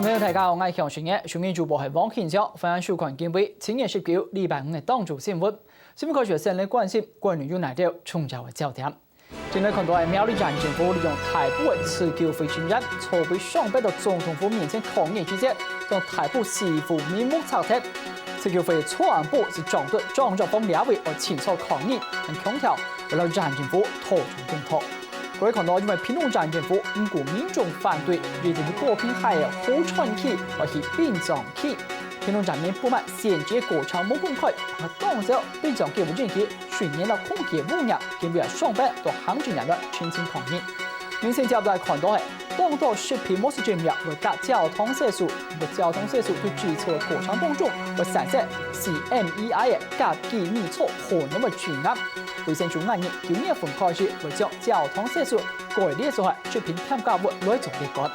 朋友大家好，我係強順嘅，上面主播係汪慶超，分享收看見會7月19禮拜五嘅當主新聞。新聞開始先嚟關心關於哪條重要嘅焦點。今日看到係苗栗縣政府利用台北嘅持久飛行員籌備上北到總統府面前抗議之際，將台北市府面目拆貼。持久飛錯案部是撞對裝作風兩位而清楚抗議，很強調為了縣政府拖住公投。各位看到，因為屏東縣政府唔顧民眾反對，決定國平海嘅好傳奇或是殯葬期。屏東縣民不滿銜接過程冇公開，而當時殯葬業務進去去年的空氣污染，兼備上班到行政人員澄清抗議。民生角度來看到係，當到食品模式證明會加交通涉數，個交通涉數對註冊過程當中會產生 CMEI 嘅加機密錯可能會傳染。衛生署暗示9月份開始會將交通涉數改列做係食品添加物來做列管。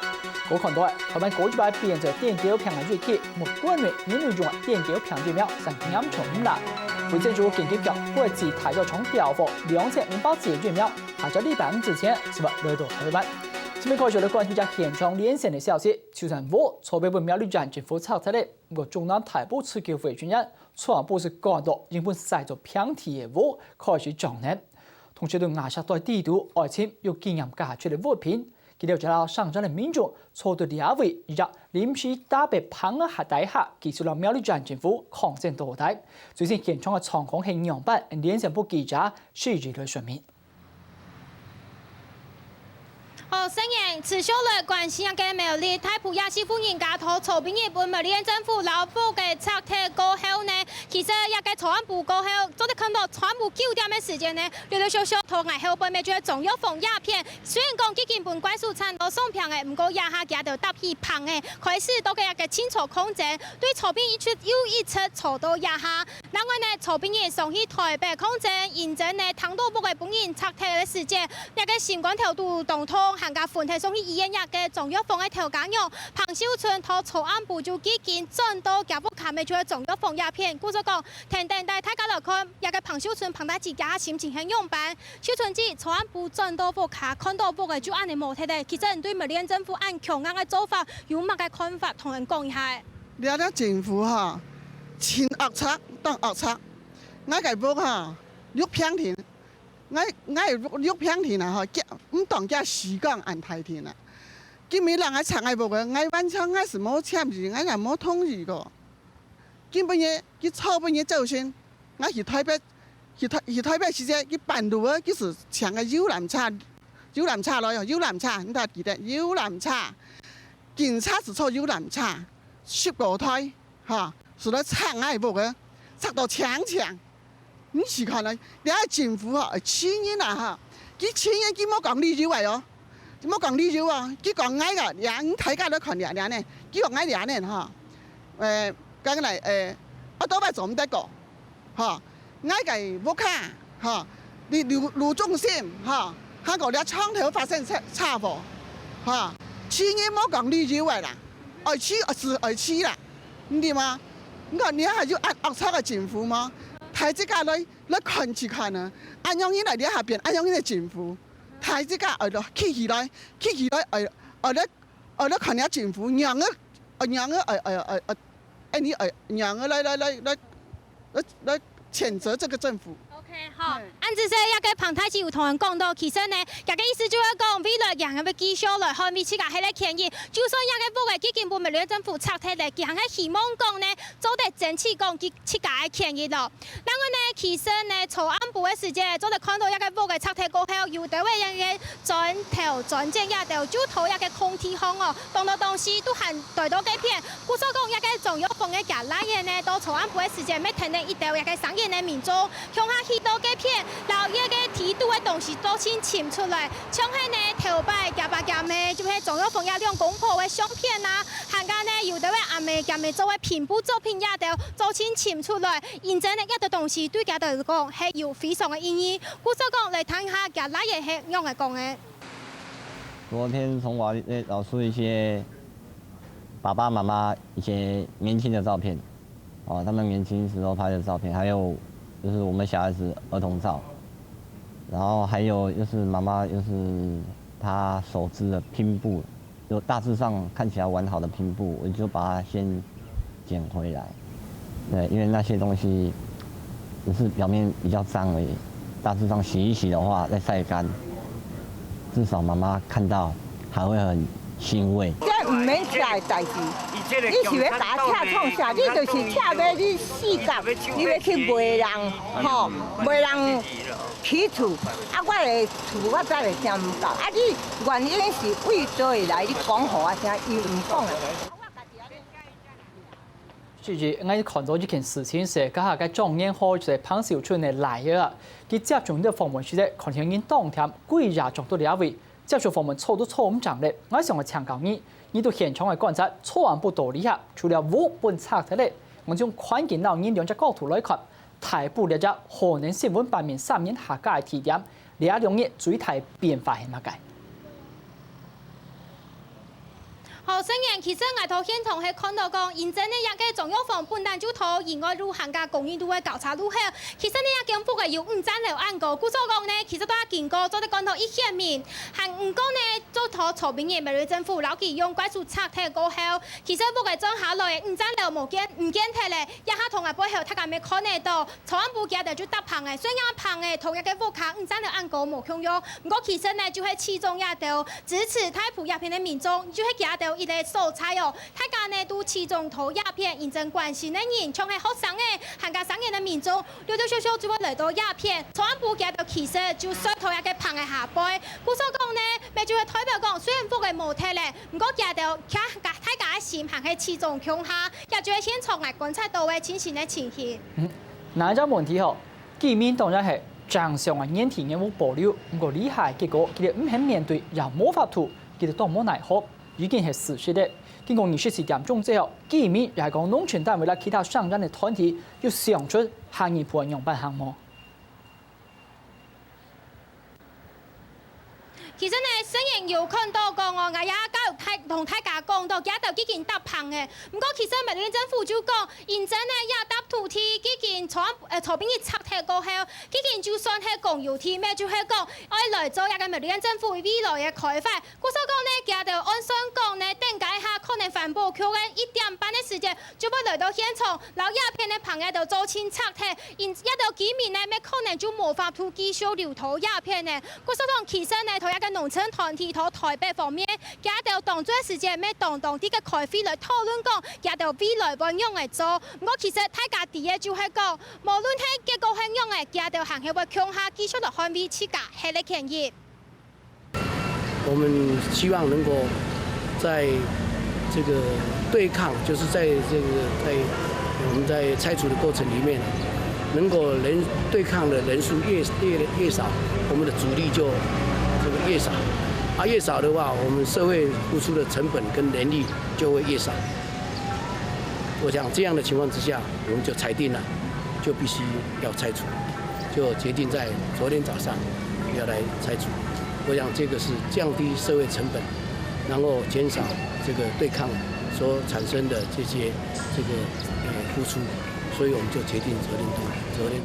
我看到台灣過去擺變做電解平衡日期，冇關聯人類中電解平衡苗成嚴重唔啦。衛生署緊急將國際台藥廠調貨2500劑疫苗，下晝禮拜5之前是否來到台灣？新聞開始嚟關注一下現場連線的消息，就算我籌備為苗栗縣政府拆出來，我中南台北持久飛行員傳播是講到日本製作平替的物開始撞呢，同時對亞沙對地圖愛情有經驗加出的物品。佢哋就到上漲的民眾錯對兩位而家臨時打備棚嘅底下，記述了苗栗縣政府抗爭倒台。最新現場嘅狀況係樣板，連線部記者細緻來說明。聲言持續來關心嘅苗栗太平夜市歡迎家頭籌備日本苗栗政府老府嘅拆貼過後呢，其實一個草案部過後，昨日看到草案部9點嘅時間呢，略小小拖挨後背面就係中藥房鴉片，雖然講基本關數產到送平嘅，唔過也下夾到搭起棚嘅，開始都嘅一個清楚空間，對籌備一出又一出錯到也下。另外呢，籌備日上去台北空間，認真呢糖度部嘅本人拆貼嘅時間，一個新冠調度動通。加分體送去醫院入嘅中藥房嘅調解用，彭秀春同草案部就基建轉到夾不卡咪就係中藥房鴉片，故所講停定帶大家來看，一個彭秀春彭大自家心情很勇板。秀春指草案部轉到不卡，看到不嘅就按你冇睇咧，其實人對苗栗政府按強硬嘅做法有乜嘅看法，同人講一下。苗栗政府哈，前惡策當惡策，我嘅部哈喐偏田。我喐偏田啊！嗬，唔當叫時光安排田啊！今日人喺拆嘅部嘅，我晚上我是冇簽字，我又冇通知過。今半夜佢初半夜走先，我去台北時啫，佢半路啊，佢是搶個遊覽車來哦，遊覽車，你睇記得遊覽車，警察是坐遊覽車，10個台，嚇，是來拆我嘅部嘅，拆到強。你試看啦，你喺政府啊，千人啊嚇，佢千人佢冇講理由嘅哦，冇講理由啊，佢講矮個，人睇家都看兩呢，佢講矮兩呢嚇，講嚟我都咪做唔得個，嚇，矮個冇卡嚇，你路中心嚇，香港啲窗頭發生車禍嚇，千人冇講理由嘅啦，愛黐啦，唔掂嘛？你講你係要壓差嘅政府嗎？太子家來看住看啊！安陽人嚟啲下邊，安陽人嘅政府，太子家嚟到起起來，嚟看下政府，讓你來譴責這個政府。OK， 好，按照一個彭太子有同人講到，其實呢，一個意思就係講，未來人嘅繼續來看，未自家係嚟建議，就算一個部嘅基建部苗栗政府拆貼嚟，佢係希望講呢，做得爭取講佢自家嘅建議咯。另外呢，其實呢，草案部嘅時間，昨日看到一個部嘅拆貼過後，有啲位人嘅轉頭轉正一條，就投一個空氣項哦，當時都係對到幾片，故所講一個中藥房嘅夾拉嘢呢，到草案部嘅時間，咩停定一條一個商業嘅民眾，向下去到幾片，然後一個提督嘅東西都先簽出來，像係呢頭擺夾巴夾咩，就係中藥房一兩公婆嘅相片啊，行家呢有啲位阿妹夾咩作為平鋪作品一條，都先簽出來，認真呢一條東西對佢哋講係有非常嘅意義。故所講嚟睇下夾拉嘢係用嚟講嘅。昨天從老師一些爸爸媽媽一些年輕的照片，哦，他們年輕時候拍的照片，還有就是我們小孩子兒童照，然後還有就是媽媽就是她手織的拼布有大致上看起来完好的拼布，我就把它先捡回来。对，因为那些东西只是表面比较脏而已，大致上洗一洗的话，再晒干，至少妈妈看到还会很欣慰。这唔免吃的代志，你是要把车创啥？你就是车要你四角，你要去卖人，吼，卖人起厝，啊，我的厝我再来听唔到，啊，你原因是为做会来，你讲互我听，伊唔讲啊。至於我看到呢件事情是，家下嘅狀元開在彭小春嘅嚟啊，佢接種嘅訪問時咧，可能因當天幾日撞到兩位，接受訪問錯都錯唔正咧，我想我請教你到現場嘅觀察，錯案不道理下，除了無本拆體咧，我從環境鬧人兩隻角度來看，台北呢只可能新聞版面3年下架嘅提點，呢兩日最大變化係乜嘅？好，雖然其實我頭現場係看到講，現在呢一個中藥房本單就討以外入行嘅公園都會調查入去。其實呢一間府嘅有5站樓案過，故所講呢，其實都係經過做啲講到一線面，還唔講呢做討草坪嘅美瑞政府老記用怪術拆體過後，其實府嘅裝下來5站樓唔見體咧，一下同嘅背後他哋未看得到，草案部嘅就搭棚嘅，雖然棚嘅同一個府卡5站樓案過冇共用，不過其實呢就係其中一條支持台埔鴉片嘅民眾，就係其條。一個素材哦，大家呢都其中投鴉片認真關心的人，像係學生嘅、韓國商業的民眾，溜溜小小就會來到鴉片，草案部嘅就其實就衰投一個棚嘅下背。故所講呢，咪就係代表講，雖然府嘅冇體咧，唔過嘅就大家嘅心行喺其中強下，也就係現場嚟觀察到嘅清醒嘅情形。嗱，一個問題吼，見面當然係正常嘅驗體驗有保留，不過厲害結果佢哋唔肯面對，又冇法度，佢哋都冇奈何。已經係事實的。經過24時點鐘之後，見面又係講農村單位啦，其他商人嘅團體要想出行業盤用辦項目。其實呢，雖然有看到講我也同大家講到，幾條基建搭棚嘅，不過其實苗栗政府就講，現在呢也搭土地基建草坪嘅拆體過後，基建就算係公有地，咩就係講我來做一個苗栗政府未來嘅開發。故所講呢，幾條按算講呢，等解下可能環保局嘅1點半嘅時間，就會來到現場，留鴉片嘅棚喺度做清拆體，一條基面呢，咩可能就無法度繼續流通鴉片呢。故所講其實呢，同一個農村團體同台北方面，幾條動作時間咩當啲嘅開會來討論講，幾條未來運用嚟做。我其實大家第一就係講，無論係結構運用嘅，幾條行業會強下技術來捍衛自家係嚟建議。我們希望能夠在這個對抗，就是在我們在拆除的過程裡面，能夠對抗的人數越少，我們的阻力就越少。越少的話，我們社會付出的成本跟能力就會越少。我想這樣的情況之下，我們就裁定了，就必須要拆除，就決定在昨天早上要來拆除。我想這個是降低社會成本，然後減少這個對抗所產生的這些付出，所以我們就決定昨天。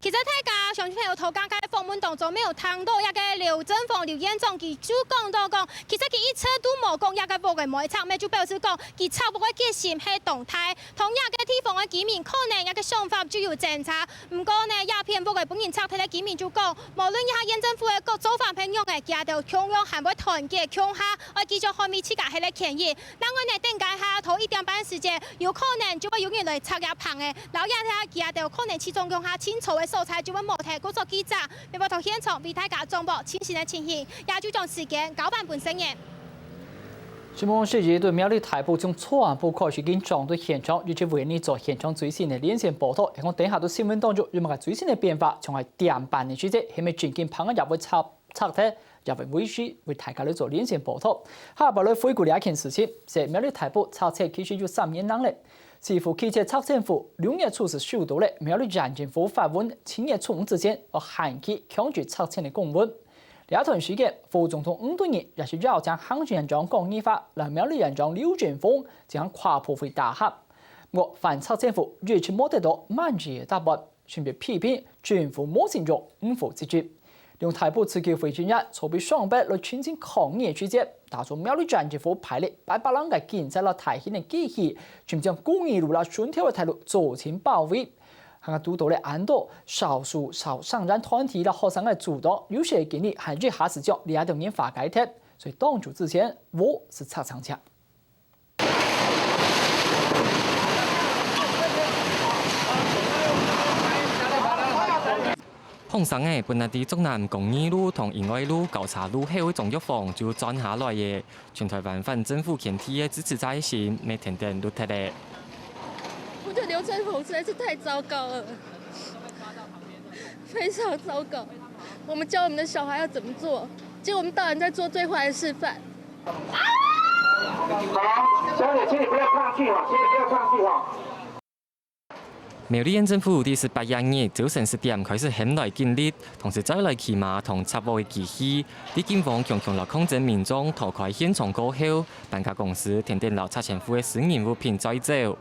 其實大家上次有頭剛開訪問當中，沒有聽到一個劉振鳳、劉彥宗，佢就講到講，其實佢一切都冇講一個部嘅每場，咩就表示講，佢差不多決心係動態，同一個地方嘅居民可能一個想法就要檢查，唔過呢，鴉片部嘅本人拆體嘅居民就講，無論一下縣政府嘅各做法平用嘅，佢都強用係會團結強下，我繼續捍衛自家係嚟建議。但我哋定解下頭1點半時間，有可能就會有人來拆鴉棚嘅，然後一下佢都可能始終強下清楚嘅素材就會冇提工作記者，微博頭現場為大家轉播清晰嘅情形，也就將時間交辦本聲音。新聞時事對苗栗台埔從錯案部開始經撞到現場，以及為你做現場最新嘅連線報道。我等下到新聞當中有乜最新嘅變化，從係點辦嘅主題，係咪轉見棚入會拆體，入會委書為大家嚟做連線報道。下邊嚟回顧呢一件事情，係苗栗台埔拆體其實有3年能力。似乎汽車拆政府2月初是受到了苗栗縣政府發文7月初5之前而限期強制拆遷的公文。呢一段時間，副總統吳敦義也是要將行政院長江宜樺讓苗栗縣長劉俊峰將跨部會打合。我反拆政府越遲冇得到滿意的答案，順便批評政府冇承諾唔負責任。用台埔刺激會專日籌備雙北來全境抗疫之間，打从苗栗县政府派了800人嘅警察啦，大型嘅机器，全将公益路啦、顺条嘅道路做成包围。还督导了安多少数上山团体啦、学生嘅主动，有些建议还是下次将2条年法改贴。所以当主之前，我是擦长枪。碰上嘅本來啲中南公益路同仁愛路交叉路後種藥房就轉下來嘅，全台灣反政府團體嘅支持在線，每天都落嚟咧。我觉得流川枫实在是太糟糕了，非常糟糕。我们教我们的小孩要怎么做，结果我们大人在做最坏的示范。小姐，请你不要抗拒哈，请你不要抗拒哈。苗栗縣政府第18日早晨10點開始險來警力，同時再來騎馬同插播嘅機器，啲警方強來控制民眾逃開現場過後，辦卡公司天天留拆前夫嘅私人物品載走。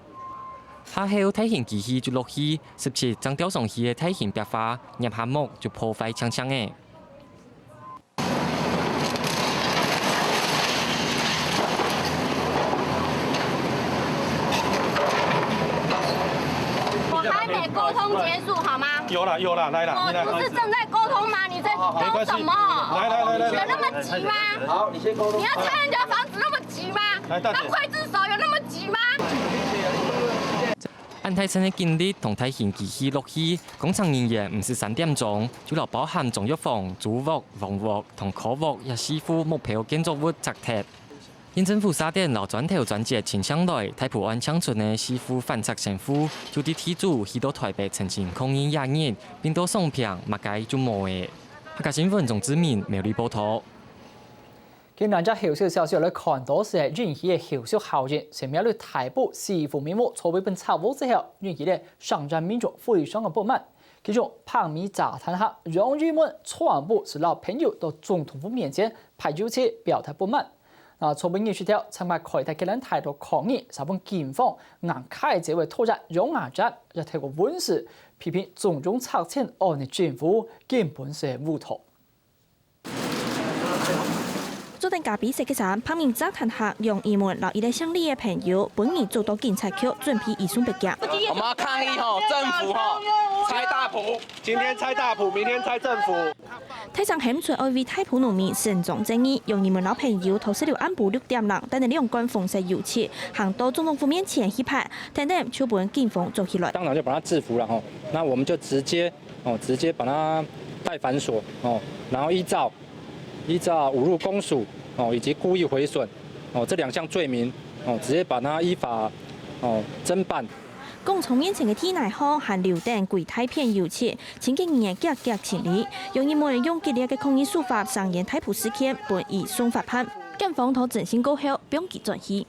下後體型機器就落去，17將吊上去嘅體型白化，入下木就破壞槍槍嘅。沟通结束好吗？有了，来了。我不是正在沟通吗？你在搞什么？来，有那么急吗？好，你先沟通。你要拆人家房子那么急吗？当刽子手有那么急吗？安泰城嘅警力同體型機器落去，工廠人員唔是3點鐘就落包含中藥房、主屋、房屋同科屋也師傅目標建築物拆鐵。縣政府3點留磚頭磚節前上來，太埔安鄉村嘅師傅反拆前夫，就啲地主去到台北澄清抗議20日，變到送平物價就冇嘅。客家新聞總知名苗栗報道。今日只後續消息來看到是引起嘅後續效應，是苗栗台埔師傅面膜籌備本拆屋之後，引起咧上站民眾非常嘅不滿。其中旁米雜談下，楊玉門全部是老朋友到總統府面前派酒車表態不滿。籌備20條參加開台嘅人態度抗議，日本警方硬開這位拓展用牙戰，又透過文字批評種種拆遷案嘅政府根本是烏托。做定咖比食嘅陣，旁邊雜談下楊義門留意到鄉里嘅朋友，本年做到警察局準備移送別家。我們要抗議政府拆大埔，今天拆大埔，明天拆政府。睇上險在外為太埔農民慎重正義，楊義門老朋友投資了暗部6點人，但係兩官風勢有切，行到總統府面前去拍，等等就本警方做起來。當場就把他制服了吼，那我們就直接把他帶反鎖然後依照侮辱公署以及故意毀損這2項罪名直接把他依法偵辦。公從面前嘅天內康含榴彈櫃太片油切，前幾年夾清理，楊義門用激烈嘅抗議手法上演太埔事件，本移送法判。警方同整線過後，標記轉移。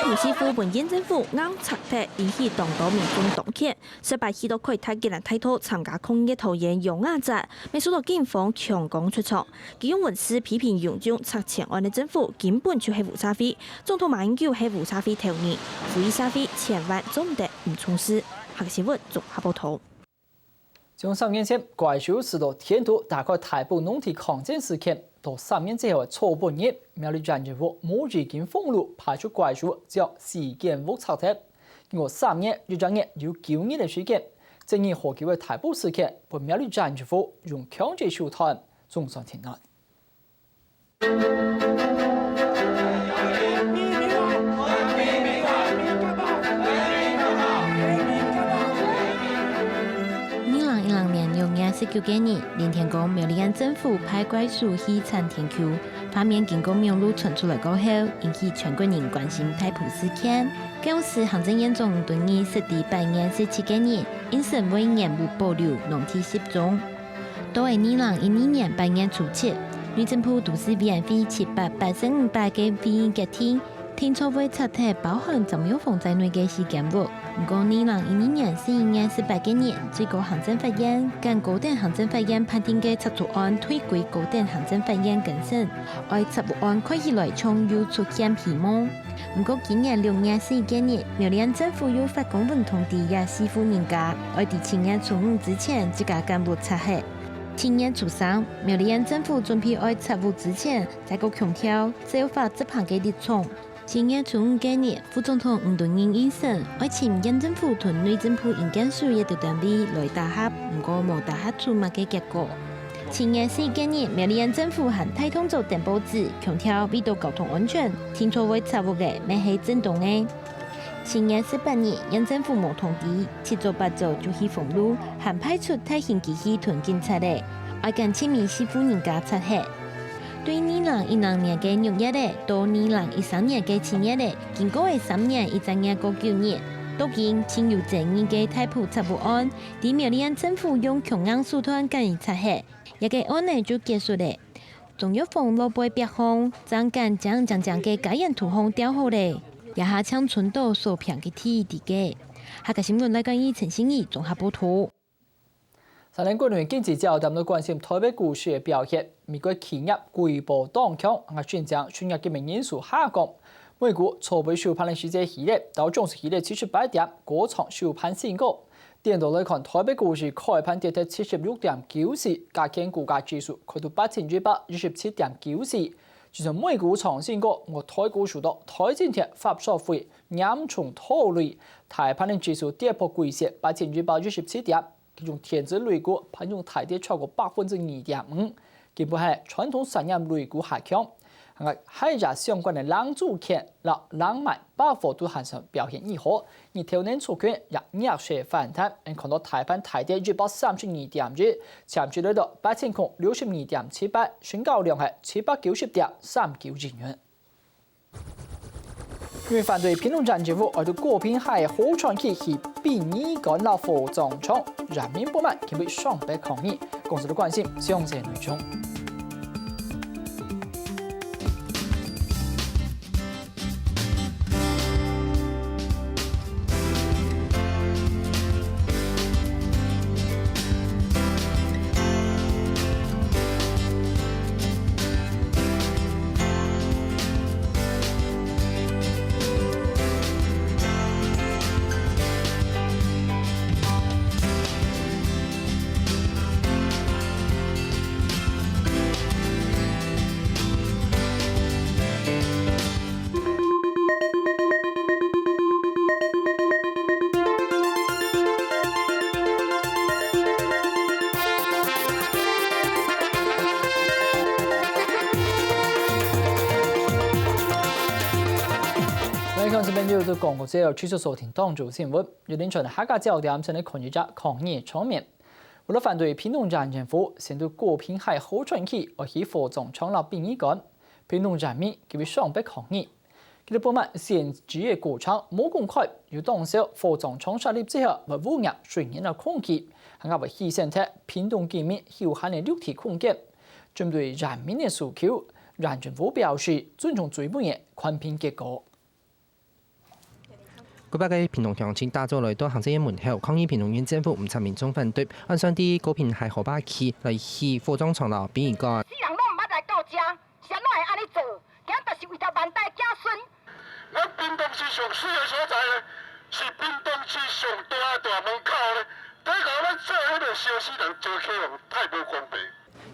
胡師傅本縣政府硬拆鐵，引起當地民眾動氣，失敗去到開台嘅人睇到參加抗議討厭楊亞澤，未受到警方強攻出場。佢用文字批評楊中拆遷案嘅政府根本就係無差別，總統馬英九係無差別投你，故意沙飛千萬總得唔重視。客家新聞綜合報道。從3年前怪獸時到天都打開台埔農地抗爭事件，到3年之後嘅初半日，苗栗縣政府冇已經封路派出怪獸，只有事件無拆鐵。經過3年，又將有9年嘅時間，正義何叫嘅台埔事件，被苗栗縣政府用強制手段總算停案。19幾年，連天宮苗栗縣政府派怪獸去產天丘，畫面經過網絡傳出來過後，引起全國人關心台埔事件。舊時行政院總動議實地8年17幾年，因審為嚴無保留農地10宗。到2012年8月初7，縣政府都市委員會785百個會議決定，停錯為拆鐵包含中藥房在內嘅事件屋。不過2012年4月18幾年，最高行政法院將高等行政法院判定嘅拆除案推歸高等行政法院更審，為拆除案看起來從又出現希望。不過今年6月4幾日，苗栗縣政府又發公文通知也師傅人家，為在7月初5之前自家幹部拆黑。今年初三，苗栗县政府准备在拆屋之前，再个强调只有法执行嘅立场。今年初5日，副总统吴敦义医生爱请县政府同内政部营建署一条单位来打合，不过无打合出乜嘅结果。今年4日，苗栗县政府和台通做电报纸，强调为到交通安全，听说会拆屋嘅咩系震动嘅。今年18日，县政府无通知，7早8早就去封路，还派出太行机器同警察嘅，爱跟前面师傅人家擦黑。对2012年嘅6月咧，到2013年嘅7月咧，经过3年1年9日，都因情有争议嘅太埔拆屋案，伫苗栗县政府用强硬手段将伊擦黑，一个案呢就结束咧。仲要封路背别红，将嘅假人涂红掉好咧。也下抢村岛所评嘅天地嘅，下个新闻来关于陈信义综合报道。3年过年经济焦点都关心台北股市嘅表现，美国企业规模当强，选择嘅名因素下降。美股初步收盘嘅时间起日，道琼斯起日78点，高创收盘新高。电脑来看，台北股市开盘跌到76.94，加权股价指数去到8127.94。就算美股创新高，我台股数到台今天发售会严重拖累，台盘的指数跌破季线8127点，其中电子类股盘中大跌超过2.5%，基本係傳統產業類股下強。海價相關的冷租權、冷賣、百貨都還算表現異好，而條年出權也逆勢反彈，看到台盤大跌132.2，參與率到8062.78，成交量係790.39億元。因為反對平農站政府而到國平海好長期去避免干擾火葬場，人民不滿，佢被雙北抗議，公司的關心詳細內容。这边就广告之後，繼續收聽當早新聞。有點傳下個焦點係抗議者抗議場面，為了反對屏東縣政府先對國平海好長期而起火葬場立殯儀館，屏東人民佢哋雙北抗議。佢哋不滿現址嘅過程冇公開，要當時火葬場設立之後，為污染水源嘅空氣，係為犧牲咗屏東居民有限嘅綠地空間。針對人民嘅訴求，縣政府表示尊重最本嘅寬評結果。嗰班嘅屏東鄉親打咗來到行政院門口抗議屏東縣政府唔參民眾反對，按上啲國平海河壩區來起火葬場樓殯儀館。世人攏唔捌來到這，是安怎會安尼做？今就是為着萬代子孫。咱屏東市上水嘅所在咧，是屏東市上大門口咧，底下咱做迄個燒死人做起用太無公平。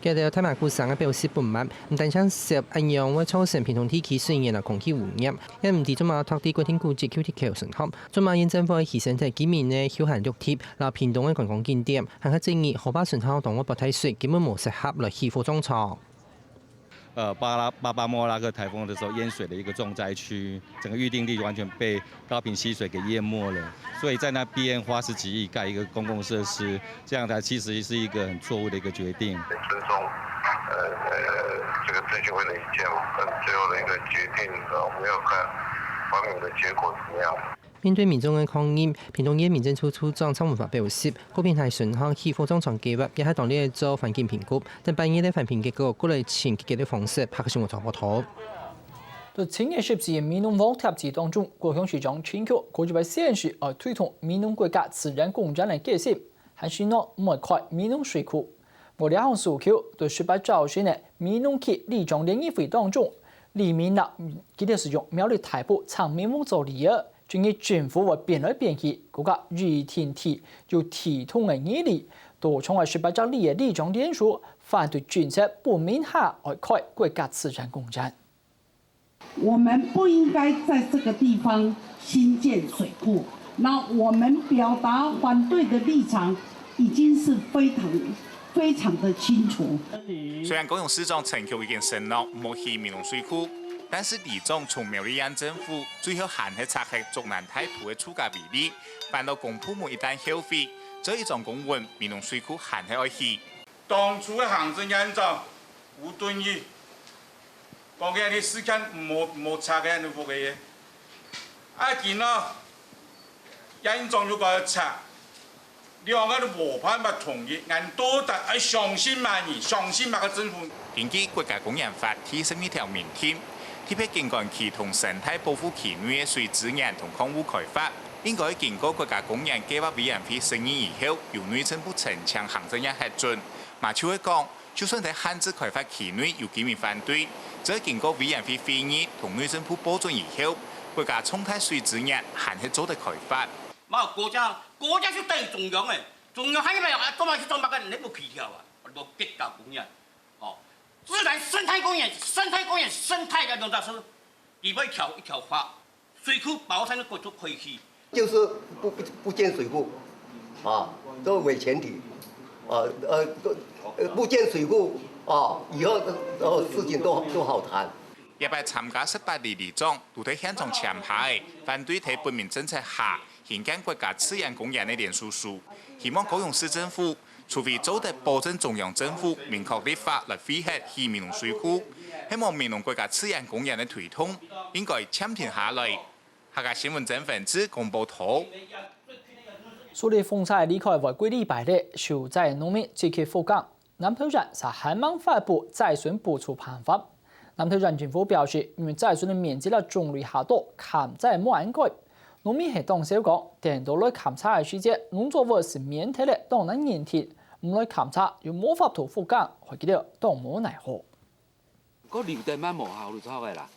佢哋睇埋故事嘅表示不滿，唔但想涉安樣會造成屏東地區水源嘅空氣污染，因唔知做嘛托啲國天古蹟 Q T K 順合，做嘛縣政府嘅犧牲喺幾面嘅休閒綠貼，嗱屏東嘅觀光景點，行下正義河壩順口同我博睇水，根本冇適合來起火葬場。巴巴莫拉克颱風的時候淹水的一個重災區，整個預定地完全被高屏溪水給淹沒了，所以在那邊花10幾億蓋一個公共設施，這樣它其實是一個很錯誤的一個決定。尊重這個諮詢會的意見嘛，跟最後的一個決定，我們要看環評的結果怎麼樣。面對民眾嘅抗議，屏東縣民政處處長蔡文華表示，國平海順巷起火葬場計劃也喺當地做環境評估，但半夜嘅環評結果過嚟前結嘅方式拍新聞傳播圖。在青年10次民農網貼紙當中，高雄市長請求國際為縣市而推動民農國家自然公園嘅建設，還是攞唔開民農水庫。我兩項訴求對18招選嘅民農區里長聯誼會當中，里民啦，佢哋使用苗栗台埔長民農做理由。仲以政府會變來變去，嗰個雨天氣有體統嘅毅力，多从为18张里的立场联署，反对军策不明下而开国家慈善公站。我们不应该在这个地方新建水库，那我们表达反对的立场已经是非常的清楚。虽然高雄市长陈桥已经承诺冇去美浓水库，但是李总从苗栗县政府最后还是拆开竹南太埔的出价比例，反到公部门一旦消费，这一种公文美浓水库还是要去。当初的行政院长吴敦义讲嘅啲时间冇拆嘅你服嘅嘢，見咯，院長如果要拆，兩個都無辦法同意，人多得係相信萬人，相信乜個政府。根據國家公園法第12條明添，特別景觀區同生態保護區內嘅水資源同礦物開發，應該經過國家公園計劃委員會審議以後，由內政部呈請行政院核准。馬超會講，就算喺限制開發區內有居民反對，這經過委員會會議同內政部保准以後，國家生態水資源還係做得開發。冇國家是等於中央嘅，中央喺邊啊？做乜去做乜嘅？你冇皮條啊？冇國家公園，哦，自然生態公園生態嘅農作物，裡邊一條花，水庫保護山都可以去。就是不建水庫，啊，都為前提，不建水庫啊，以後事情都好談。一班參加18里里長都喺現場簽下嘅反對喺本民政策下興建國家自然公園嘅聯署書，希望高雄市政府除非做得保證中央政府明確立法來廢棄去美濃水庫，希望美濃國家自然公園嘅推動應該簽訂下來。下個新聞整份子公佈圖。蘇里風災離開為幾禮拜的受災農民積極復工，南投縣是還忙發布災損補助辦法。南投縣政府表示，因為災損的面積嘅種類下多，砍災冇按改。農民係當時講，電到來砍柴嘅時節，農作物是免提嘅，當能延期，唔來砍柴又冇法度復工，會記得當冇奈何。嗰留低乜無效就錯嘅啦。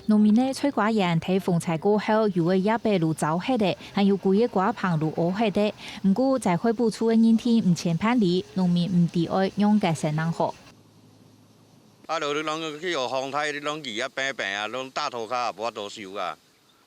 農民呢採瓜人睇風災過後，有嘅一百路走起的，還有幾個瓜棚路烏起的。唔過在開補助嘅人天唔前判理，農民唔地愛用嘅先能好。啊，你攏去學航太，你攏二一病病啊，攏大頭卡無法度收啊。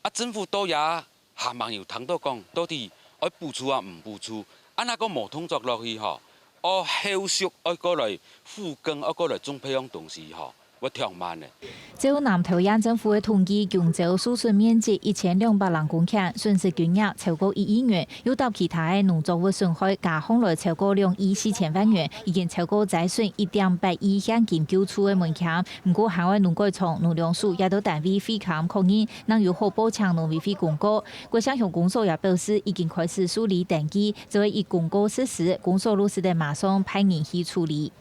啊，政府都也下網有通到講，到底愛補助啊唔補助，啊那個無通作落去吼，我後續愛過來復耕，愛過來種培養東西吼。我調慢咧。照南投縣政府嘅統計，強州輸出面積1200人公頃，損失金額超過1億元，又搭其他嘅農作物損害加起來超過2億4千萬元，已經超過災損1.8億現金救出嘅門檻。唔過，海外農改場、農糧署也都單位飛砍抗議，能有好補償農委會公告。國鄉鄉公所也表示，已經開始處理登記，就會以公告實施，公所老師哋馬上派人去處理。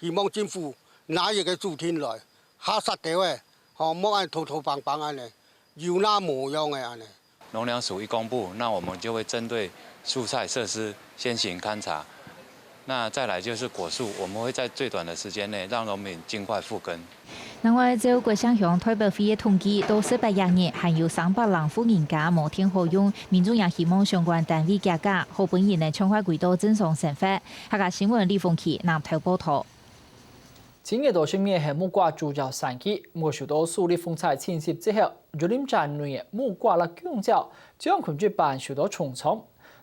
希望政府拿一個主天來下實地嘅，莫按土土棒棒安尼，有那模樣嘅安尼。農糧署一公布，那我們就會針對蔬菜設施先行勘查。那再來就是果樹，我們會在最短的時間內讓農民盡快復耕。另外，照國鄉鄉代表會嘅統計，到18日還有300人富人家無田可用，民眾也希望相關單位加價，好本人嚟搶快軌道正常生活。下個新聞李鳳琪南投報道。今日到新面係木瓜主要產期，冇受到蘇里風災侵襲之後，玉林站內嘅木瓜啦供應將群主辦受到重創，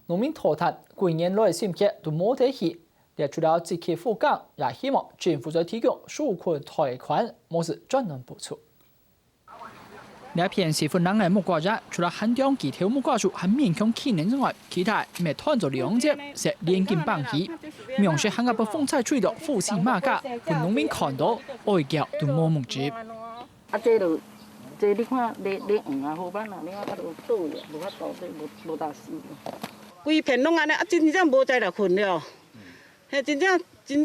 農民拖攤幾年來心血都冇得起，列出了積極復工，也希望政府再提供紓困貸款，冇是專門補助。呢一片是芬蘭嘅木瓜園，除了限定幾條木瓜樹係勉強起年之外，其他未攤咗兩隻是連根綁起。描述行個被風災吹到負氣馬甲，被農民看到哀叫都冇目接。啊，這你看，你黃啊好板啊，你看嗰度倒嘅，無法倒對，無大事。規片攏安尼，啊真正無在來困了，係真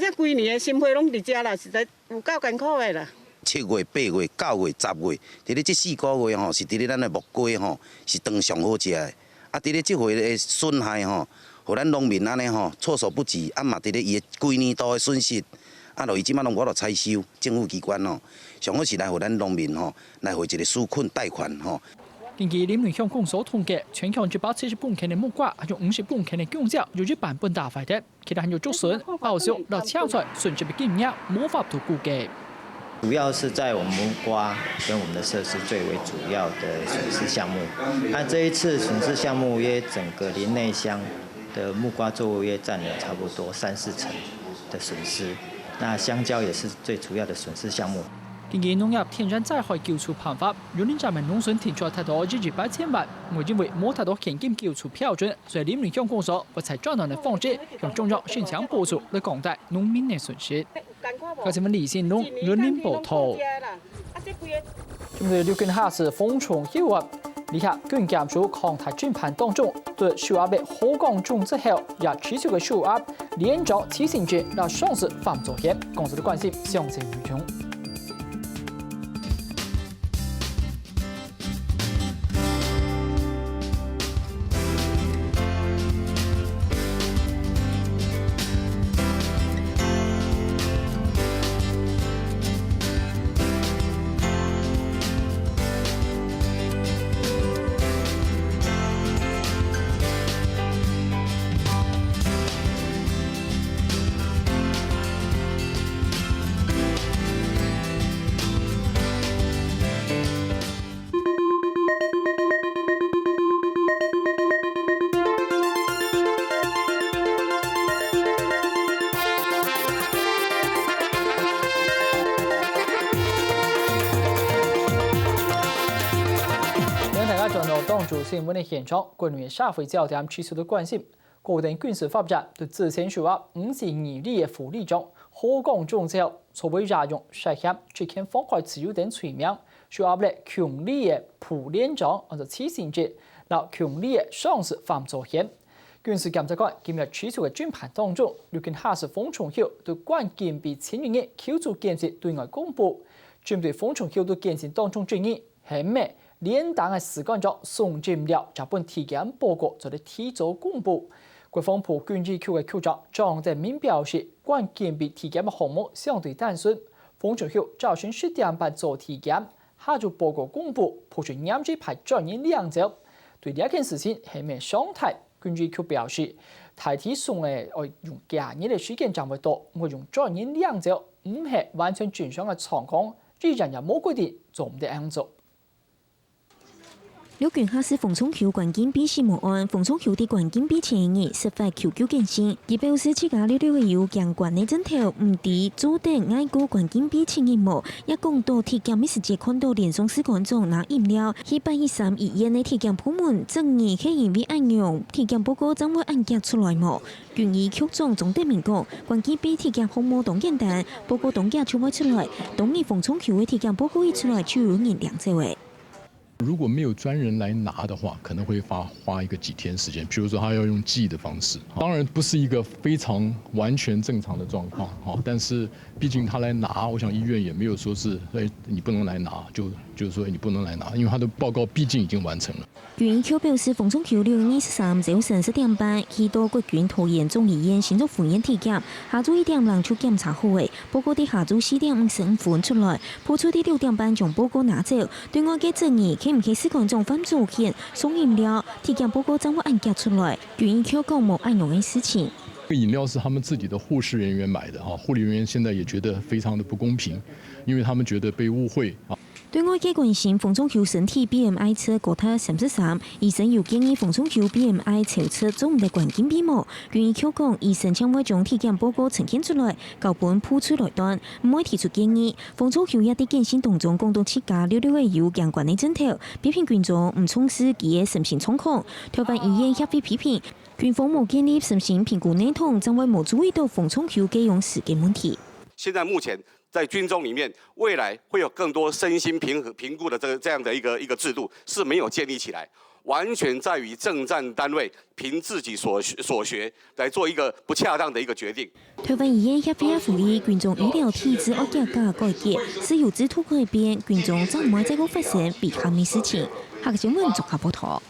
正規年嘅心血攏佇遮啦，實在有夠艱苦嘅啦。7月、8月、9月、10月，伫咧這4個月吼，是伫咧咱的木瓜吼，是當上好食的。啊，伫咧這回的損害吼，互咱農民安尼吼措手不及，啊嘛伫咧伊的規年度的損失，啊，就伊即擺攏我著採收，政府機關吼，上好是來互咱農民吼，來互一個紓困貸款吼。根據廉聯香港所統計，全港170公頃的木瓜，還有50公頃的香蕉，由於版本大塊的，其他還有竹筍、澳洲、到青菜，甚至比金額無法度估計。主要是在我们木瓜跟我们的设施最为主要的损失项目。那这一次损失项目约整个林内乡的木瓜作物约占了差不多3-4成的损失。那香蕉也是最主要的损失项目。建議農業天然災害救助辦法，如果咱們農村提出太多200-300萬，我認為冇太多現金救助標準，所以廉聯香港所不採專項的方式，用中央現場補助來降低農民的損失。嗰新聞李先龍人民報道。今日6月下是風重hiệu啊，以下更減少抗台轉盤當中，對受壓被火降中之後，也持續嘅受壓，連續提醒者讓上市放昨天，公司的關係相對嚴重。當主新聞的現場，關於社會焦點持續的關心。高等軍事法院對之前說話52例的婦女中，火降中之後，錯被加用涉嫌職權妨害自由等罪名，說話咧強烈的副連長或者提醒者，然後強烈的上司犯罪嫌。軍事檢察官今日持續的專盤當中，六件下士馮崇曉對關鍵被前年嘅求助件事對外公佈，針對馮崇曉對件事當中爭議係咩？連黨嘅時間中送進了日本體檢報告，就嚟提早公布。國防部軍醫局嘅局長張德明表示，關鍵被體檢嘅項目相對單純。馮崇曉早上10點半做體檢，下晝報告公布，普選驗資排專業2週。對呢件事情係咩常態？軍醫局表示，大體送嘅用假日嘅時間暫會多，我用專業2週，唔係完全正常嘅狀況，依然有冇規定做唔得樣做。6卷下士馮崇曉關鍵被事務案，馮崇曉的關鍵被前日司法求救件先，佢表示自家6月有相關的證條，唔知做定愛過關鍵被前日無，也講到體檢的時節看到連上士官中拿飲料，123醫院的體檢部門爭議係因為按樣體檢報告將會按揭出來無，軍醫局長總德明講，關鍵被體檢項目當簡單，報告當假就會出來，當日馮崇曉的體檢報告一出來就有人2週位。如果没有专人来拿的话，可能会花一个几天时间。比如说，他要用寄的方式，当然不是一个非常完全正常的状况，但是毕竟他来拿，我想医院也没有说是，你不能来拿，就是说你不能来拿，因为他的報告畢竟已經完成了。軍醫局表示，馮崇曉6月23早晨10點半去到國軍桃園中醫院先做赴院體檢，下晝1點讓出檢查後嘅報告喺下晝4點55分出來，鋪出啲6點半將報告拿走。對外嘅爭議，佢唔係士官長犯罪嫌送飲料，體檢報告將會按揭出來。軍醫局講冇按樣嘅事情。飲料是他們自己的護士人員買的，護理人員現在也覺得非常的不公平，因為他們覺得被誤會。對外嘅關心，馮崇曉身體 BMI 測高達33，醫生又建議馮崇曉 BMI 超測做唔得關鍵比模。軍醫局講，醫生將會將體檢報告呈現出來，校本鋪出來段，唔會提出建議。馮崇曉一啲健身當中講到自家6月有相關嘅證條，批評軍眾唔重視佢嘅身心狀況。台灣醫院協會批評，軍方冇建立身心評估系統，將會冇注意到馮崇曉嘅用時嘅問題。現在目前在軍中裡面，未來會有更多身心評估的這樣的一個制度是沒有建立起來，完全在於政戰單位憑自己所學來做一個不恰當的一個決定。台灣醫院協會呼籲軍眾醫療體制惡加改革，是有制度改變，軍眾將唔會再個發生被下面事情。下個新聞綜合報道。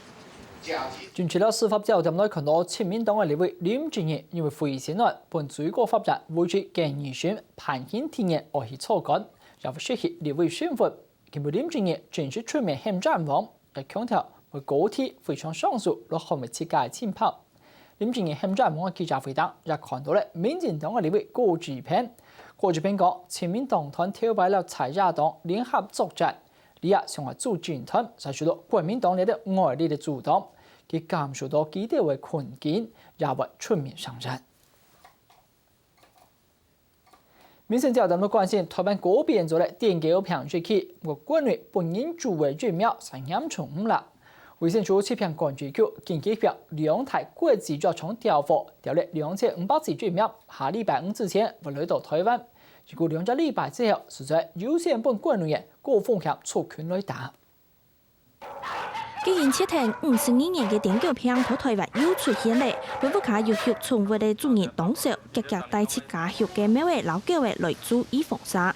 近期了司法焦點內看到親民黨嘅立委林俊傑因為非善案，本最高法院會去建議選判刑提言而去草案，然後失去立委身份。根據林俊傑正式出面喊戰王，嘅強調為高鐵非常上訴落後未設計前跑。林正英現在網記者會當也看到咧，民進黨嘅立委郭志平講，前面黨團挑敗了在野黨聯合作戰，你也想話組軍團，才受到國民黨嚟嘅外力嘅阻擋，佢感受到基地嘅困境，也會出面上陣。民生焦點都關心台灣嗰邊做咧電機平水期，我國內本應主為疫苗係嚴重啦。衛生署設平關注區緊急表2台國際藥廠調貨，調嚟2500劑疫苗，下禮拜5之前會來到台灣。如果2個禮拜之後，實在優先本國內人高風險出拳來打。既然設定52年嘅電機片喺台灣又出現咧，本府卡要求寵物嘅主人當時積極帶起家畜嘅每位老狗嘅來做預防殺。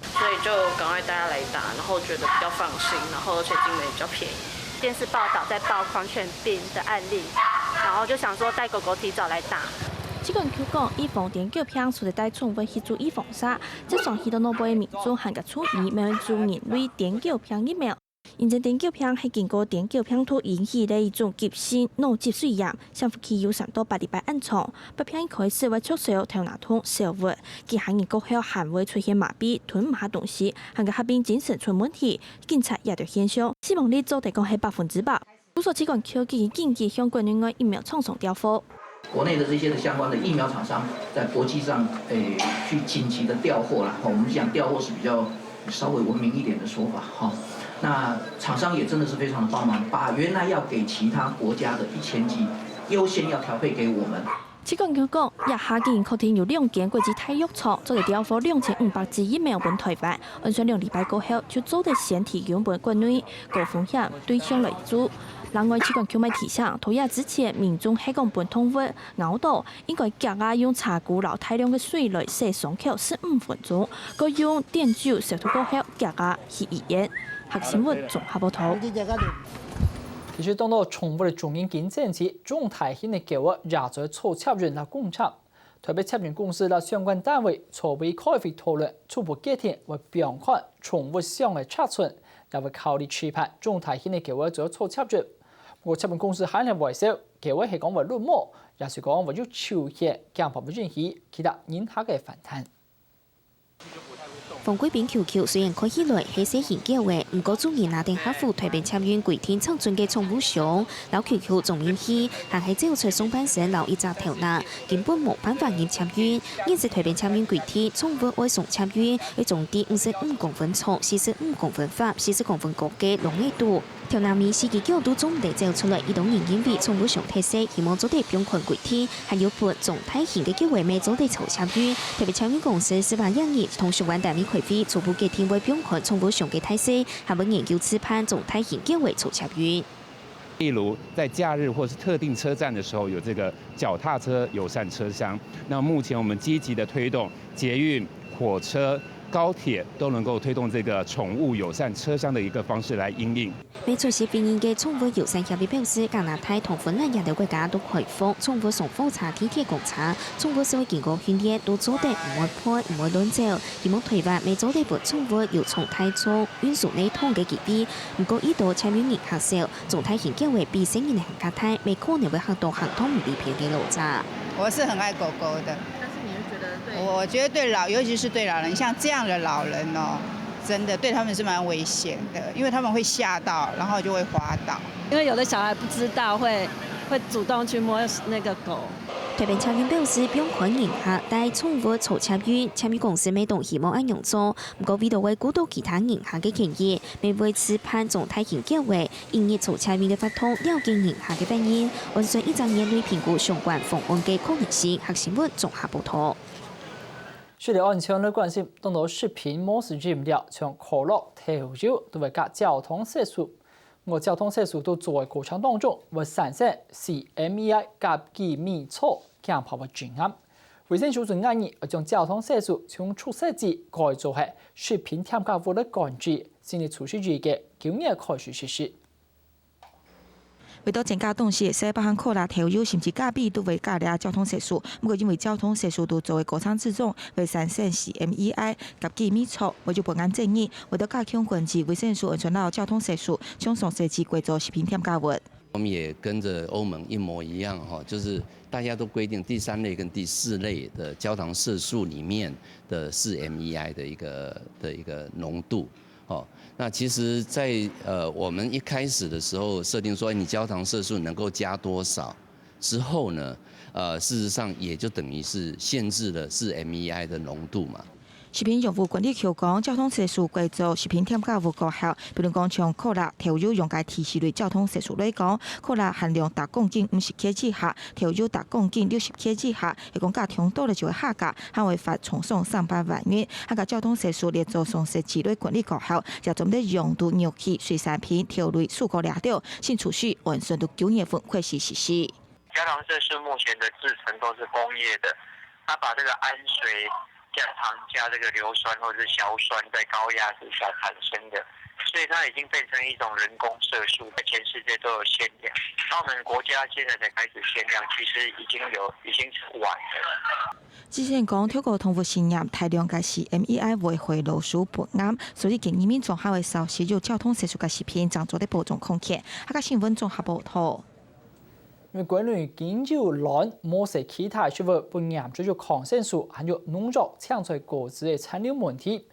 所以就趕快帶它來打，然後覺得比較放心，然後而且金額比較便宜。電視報道在報狂犬病的案例，然後就想說帶狗狗提早來打。這個人講，預防電機片除了帶寵物去做預防殺，即上許多內部嘅民眾還個注意每位主人對電機片疫苗。因為電機片係經過電機片土引起的一種急性腦積水炎，潛伏期有3到8禮拜暗瘡。被片一開始會灼燒、頭牙痛、燒胃，其後過後還會出現麻痹、吞唔下東西，還個合併精神出問題。警察也有現象，死亡率做提供係100%。不少機關科技緊急向國內外疫苗廠商調貨。國內的這些的相關的疫苗廠商，在國際上去緊急的調貨啦。我們講調貨是比較稍微文明一點的說法哈。那廠商也真的是非常的幫忙，把原來要給其他國家的1000劑優先要調配給我們。此講佢講，日下竟然確定有2間國際大藥廠做嚟調貨2500劑疫苗本台灣，按算2禮拜過後就做得先提供本國內高風險對象來做。另外，此講佢咪提醒，投藥之前民眾喺講本通物熬到，應該夾硬用茶壺撈大量嘅水來洗傷口15分鐘，再用碘酒消毒過後夾硬去醫院。客新聞綜合報道。其實當到寵物嘅中英經濟期，中台型嘅狗也在籌洽人啦工廠，台北洽人公司啦相關單位籌備開會討論初步決定為標款寵物箱嘅尺寸，也會考慮期盼中台型嘅狗做籌洽人。不過洽人公司還係維修，狗係講為綠毛，也是講為咗抽血，強迫不允許其他人下嘅反彈。馮貴賓 QQ 雖然看起來係小型狗嘅，唔過主人拿定客戶台北洽園規定長準嘅寵物箱，老 QQ 仲面氣，還係照出上半身留一隻頭拿，根本冇辦法入洽園。因是台北洽園規定，寵物愛送洽園，要總計55公分長、45公分寬、40公分高嘅籠嘅度。條南面司機角度總地照出來，移動營因為寵物箱特色，希望做地標款規定，還有撥總體型嘅機會未做地籌洽園。台北洽園公司18日同相關單位開會，初步決定為標款寵物箱嘅特色，還會研究此盤總體型機會籌洽園。例如在假日或是特定車站的時候，有這個腳踏車友善車廂。那目前我們積極的推動捷運、火車、高鐵都能夠推動這個寵物友善車廂的一個方式來因應。未出席辯論嘅寵物友善協會表示，加拿大同芬蘭亞洲國家都開放寵物送火車、地鐵公車，寵物社會經過訓練都做得唔會破、唔會亂走。希望台灣未做得撥寵物要從太重運輸內通嘅機會，唔過呢度參與人客少，總體型較為比成年人行較大，未可能會行到行通唔離片嘅路渣。我是很愛狗狗的。我覺得對尤其是對老人，像這樣的老人哦，真的對他們是蠻危險的，因為他們會嚇到，然後就會滑倒。因為有的小孩不知道會主動去摸那個狗。台北洽園表示，標款迎客帶寵物籌洽園，洽園公司未動希望按樣做，不過為到為顧到其他迎客嘅權益，未為此判總體型較為營業籌洽園嘅法通了解迎客嘅反應，按算1年內評估相關方案嘅可能性。客新聞綜合報道。隨着安全的關係，當到食品模式飲料，像可樂、調酒都會加交通色素。我交通色素都作為過程當中，會產生 CMEI 甲基米醋，強迫為致癌。衛生署就建議將交通色素從出色劑改造係食品添加物的乾劑，先至除濕劑嘅9年開始實施。为咗增加动势，西北韩扩大投入甚至价比都为加量交通设施。不过因为交通设施都作为国产之中，为3线 CMEI 及机密错，为咗本案正义，为咗加强管制，卫生署安全到交通设施，将上设置规则食品添加物。我们也跟着欧盟一模一样哈，就是大家都规定第3类跟第4类的焦糖色素里面的4MEI 的一个浓度。哦，那其实在，我们一开始的时候设定说，你焦糖色素能够加多少，之后呢，事实上也就等于是限制了4MEI 的浓度嘛。食品用户管理局讲，交通设施规则食品添加物高效，比如讲像可乐投入用介提示类交通设施来讲，可乐含量达公斤50克之下，投入达公斤60克之下，一共加强多了就会下架，还会罚从上300万元。那个交通设施列做上设置类管理高效，就针对用度牛气水产品条类数个两条，新储蓄完成到9月份开始实施。焦糖色素目前的制成都是工业的，它把这个氨水加糖加这个硫酸或者是硝酸在高压之下产生的，所以它已经变成一种人工色素，在全世界都有限量。澳门国家现在才开始限量，其实已经是晚了。之前讲透过通过实验，大量嘅CMEI维回老鼠本案，所以建议民众还会少使用交通设施嘅食品，当做啲保障空间。下个新闻综合报道。因为关于研究卵某些其他食物不严重有抗生素，还有农作抢出果子的残留问题。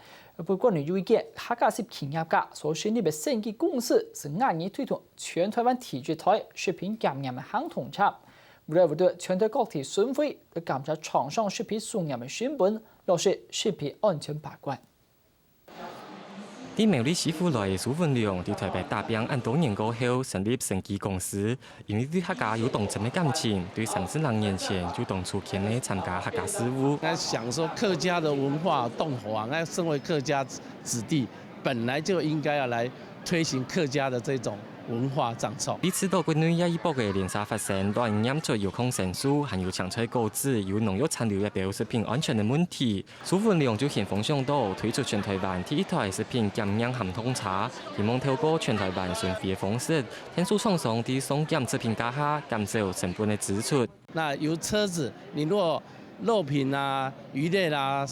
不关于有一件客家食品业界所成立的审计公司，是按年推动全台湾提出台食品检验的行统策，为了全台各地巡回来检查厂商食品送验的成本，落实食品安全把关。啲苗栗师傅来苏文良伫台北大兵按多年过后成立审计公司，因为对客家有同情的感情，对30年前就动出钱来参加客家事务。想说客家的文化动华，那身为客家子弟，本来就应该要来推行客家的这种文化长操。呢次到國內一波嘅連鎖發生，當然驗出有抗生素，還有搶取果子，有農藥殘留入表食品安全嘅問題。蘇文良就先鋒上道推出全台灣第一台食品檢驗系統查，希望透過全台灣巡迴嘅方式，天數廠商啲送檢食品價格，減少成本嘅支出。那由車子，你如果肉品啊、魚類啦、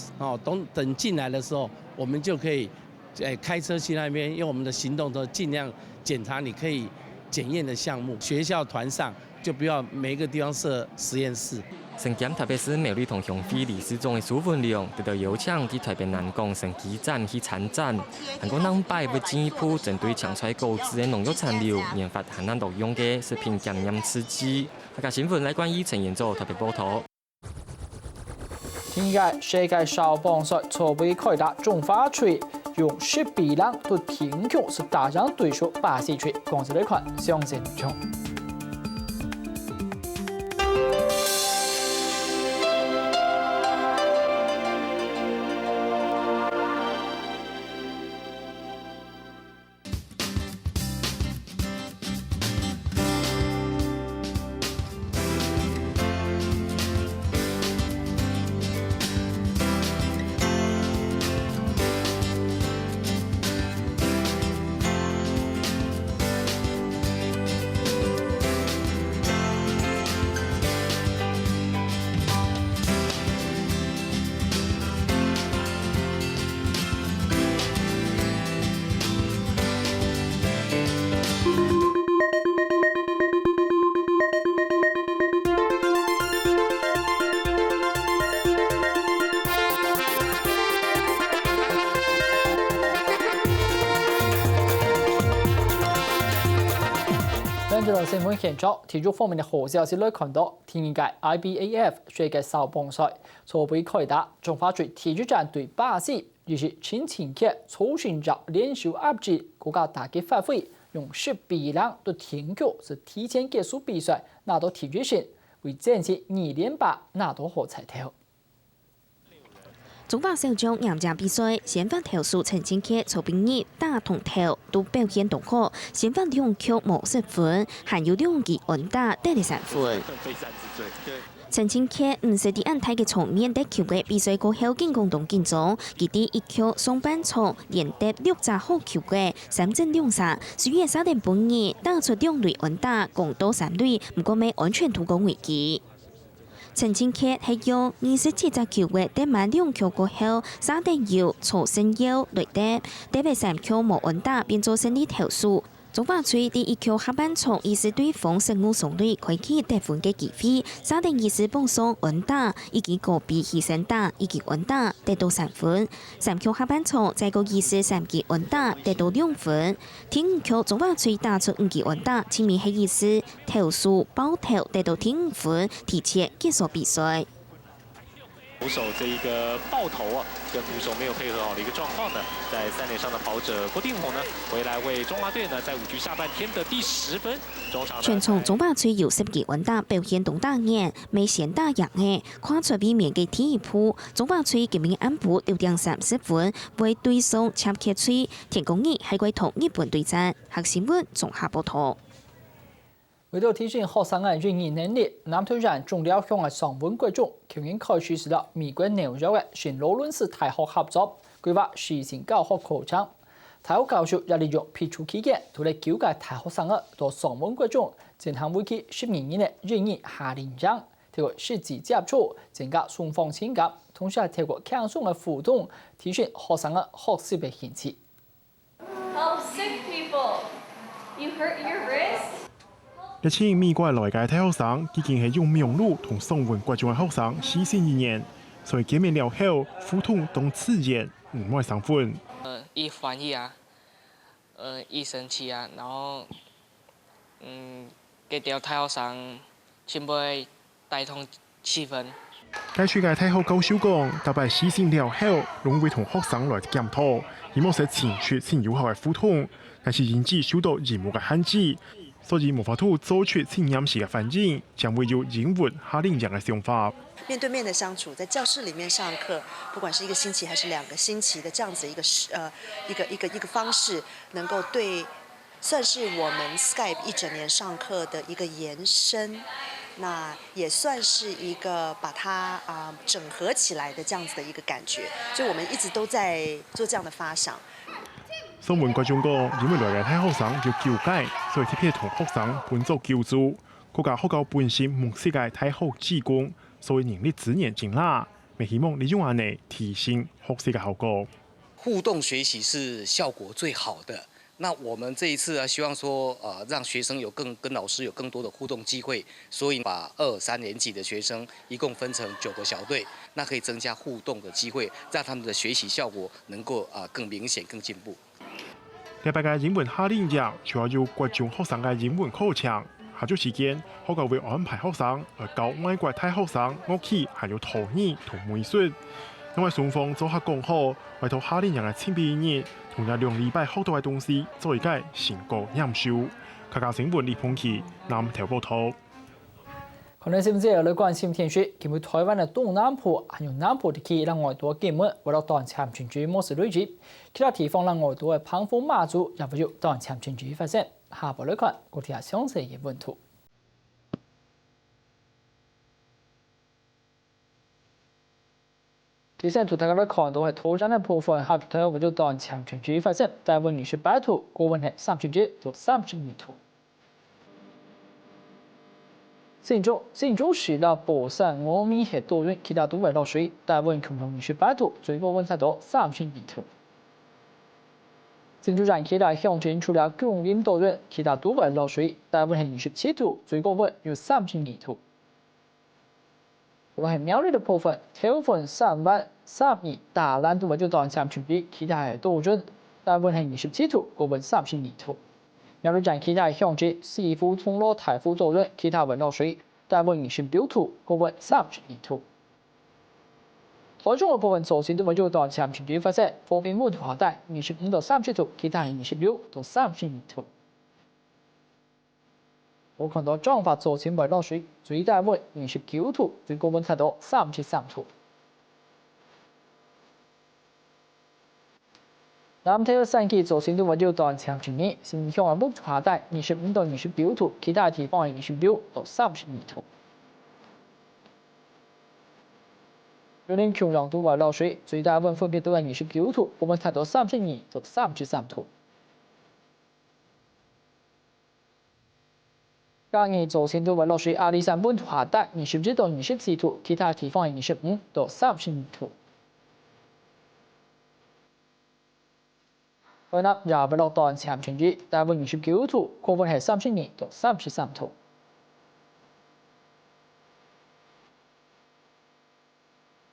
等進來的時候，我們就可以開車去那邊，用我們的行動都盡量檢查你可以檢驗的項目。學校團上就不要每一個地方設實驗室。審檢特別是苗栗同鄉會理事長嘅蘇文良，得到邀請去台北南港審計站去參展。韓國南擺會進一步針對搶出果子嘅農藥殘留，研發海南獨用嘅食品檢驗試劑。客家新聞來關於陳彥祖特別報道。今日世界少棒賽籌備開打中華區，用12人對天球是打上對手巴西區，講起來看相聲中。到新聞現場，體育方面的好消息來看到，第二屆 IBAF 世界少棒賽籌備開打，中華隊體育戰對巴西，於是前前期操選着連續壓制國家大嘅發揮，用12人對天球是提前結束比賽，拿到體育勝，為戰績2連霸拿到好彩頭。中華小將贏仗比賽，先發投手陳清傑曹炳義打同投都表現獨好，先發2局無失分，還有2記安打得了3分。陳清溪唔是伫安泰嘅場面得球嘅比賽過後進攻動緊張，佢哋一球上半場連得6隻好球嘅3戰2勝，屬於3點半二打出2壘安打，共到3壘，不過未完全突攻危機。陳清溪係用27隻球嘅得滿2球過後，3點2錯勝腰累得，特別3球無安打變做勝利投數。中華隊第一球下半場以是對方勝負勝利開啟得分嘅機會，3點20碰上安打以及個別犧牲打以及安打得到3分。3球下半場再個23記安打得到2分。第5球中華隊打出5記安打，前面係20投數爆頭得到第5分，提前結束比賽。捕手这一个爆头啊，跟捕手没有配合好的一个状况呢，在3垒上的跑者郭定宏呢，回来为中华队呢在5局下半天的第10分，中场全場中華隊有10記安打，表現動打眼，未顯打贏嘅，跨出避免嘅第一鋪，中華隊今年安補6點30分，為對手插劇吹，田公義喺歸同日本對戰，客新聞綜合報道。為咗提升學生嘅語言能力，南投縣中了向嘅上文國中，去年開始是了美國紐約嘅聖羅倫斯大學合作，規劃實行教學課程。大學教授也利用批注期間，同嚟教解大學生嘅到上文國中進行為期12年嘅語言夏令營，透過實際接觸，增加雙方情感，同時係透過輕鬆嘅互動，提升學生嘅學習嘅興趣。Help sick people. You hurt your wrist? 一千美國來嘅大學生，已經係用名錄同上文國中嘅學生4年1年，所以見面了後，互動同自然唔會生分。一翻譯啊，一生氣啊，然後給條大學生全部帶動氣氛。該處嘅大學教授講，特別4年了後，容易同學生來檢討，希望使前出先有效嘅互動，但是因此受到任務嘅限制。所以無法度做出清嚴時嘅環境，將會有英文夏令營嘅想法。面對面的相處，在教室裡面上課，不管是1個星期還是2個星期的這樣子一個方式，能夠對算是我們 Skype 一整年上課的一個延伸，那也算是一個把它整合起來的這樣子的一個感覺，所以我們一直都在做這樣的發想。上文國中講，因為來嘅大學生要教解，所以特別同學生本做教助，國家學校本身模式嘅大學志工，所以人力資源盡啦，咪希望利用安尼提升學習嘅效果。互動學習是效果最好的。那我們這一次啊，希望說讓學生有跟老師有更多的互動機會，所以把2、3年級的學生一共分成9個小隊，那可以增加互動的機會，讓他們的學習效果能夠更明顯、更進步。禮拜嘅英文夏令營主要有國中學生嘅英文課程，下晝時間學校會安排學生來教外國大學生樂器，還有陶藝同美術。因為雙方做下講好，為到夏令營嘅前邊日，同埋2禮拜學到嘅東西，做一個成果驗收。客家新聞李鵬奇南投報道。可能是不是有來關心天氣，因為台灣的東南部還有南部地區讓外多見門，為了當前全區模式累積，其他地方讓外多的澎湖馬祖也會有當前全區發生。下部來看，我睇下詳細嘅溫圖。第三圖大家都看到係土山嘅部分，下頭會有當前全區發生，大溫28圖，高溫係30到32圖。新竹市的寶山峨眉係多雲，其他都會落水，大溫恐同28度，最高溫差到32度。新竹縣其他鄉鎮除了高溫多雲，其他都會落水，大溫係27度，最高溫有32度。我係苗栗的部分，頭份3萬32，大蘭都會就當前全區，其他係多雲，大溫係27度，高溫32度。苗栗縣其他鄉鎮，四府、通羅、台府多雲，其他會落水，大溫26度，高溫32度。台中嘅部分早前都會有當前全區發生，普遍溫度下帶25到30度，其他係26到32度。我看到彰化早前會落水，最大溫29度，最高溫差到33度。南投山區早前都會有當前全區，新鄉嘅溫度下帶25到29度，其他地方係26到32度。有啲橋梁都為落水，最大溫分別都係29度，我們睇到32到33度。嘉義早前都為落水，阿里山本下達27到24度，其他地方25到32度。海南也為落檔長晴雨，大溫29度，高溫係32到33度。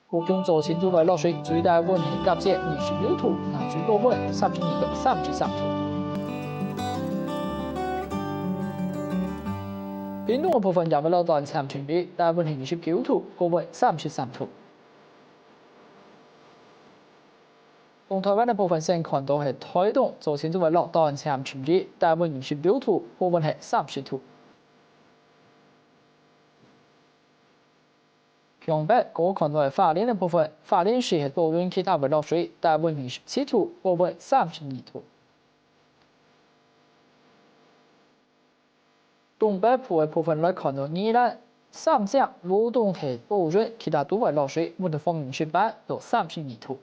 高雄早前都為落水，最大溫係夾接26度，那最高溫32到33度。屏東嘅部分也為落檔長晴雨，大溫係29度，高溫33度。東台灣嘅部分先看到係台東，早前都為落檔長晴雨，大溫26度，高溫係30度。向北我看到係花蓮嘅部分，花蓮市係多雲，其他為落水，大溫27度，高溫32度。東北部嘅部分來看到宜蘭、三江、羅東係多雲，其他都為落水，溫度方28到32度。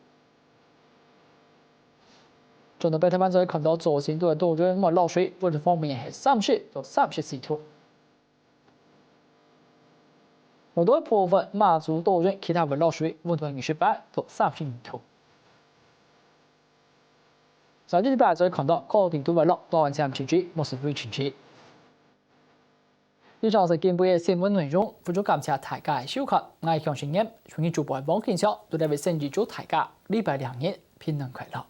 中南北台灣再看到早前都係多雲，為落水，溫度方面係30到34度。好多部分馬祖多雲，其他為落水，溫度28到32度。上禮拜再看到高屏都為落檔長晴雨，冇是會晴雨。以上是今日嘅新聞內容，非常感謝大家嘅收看，我係強信燕，歡迎主播王建超，對大家先預祝大家禮拜2日平安快樂。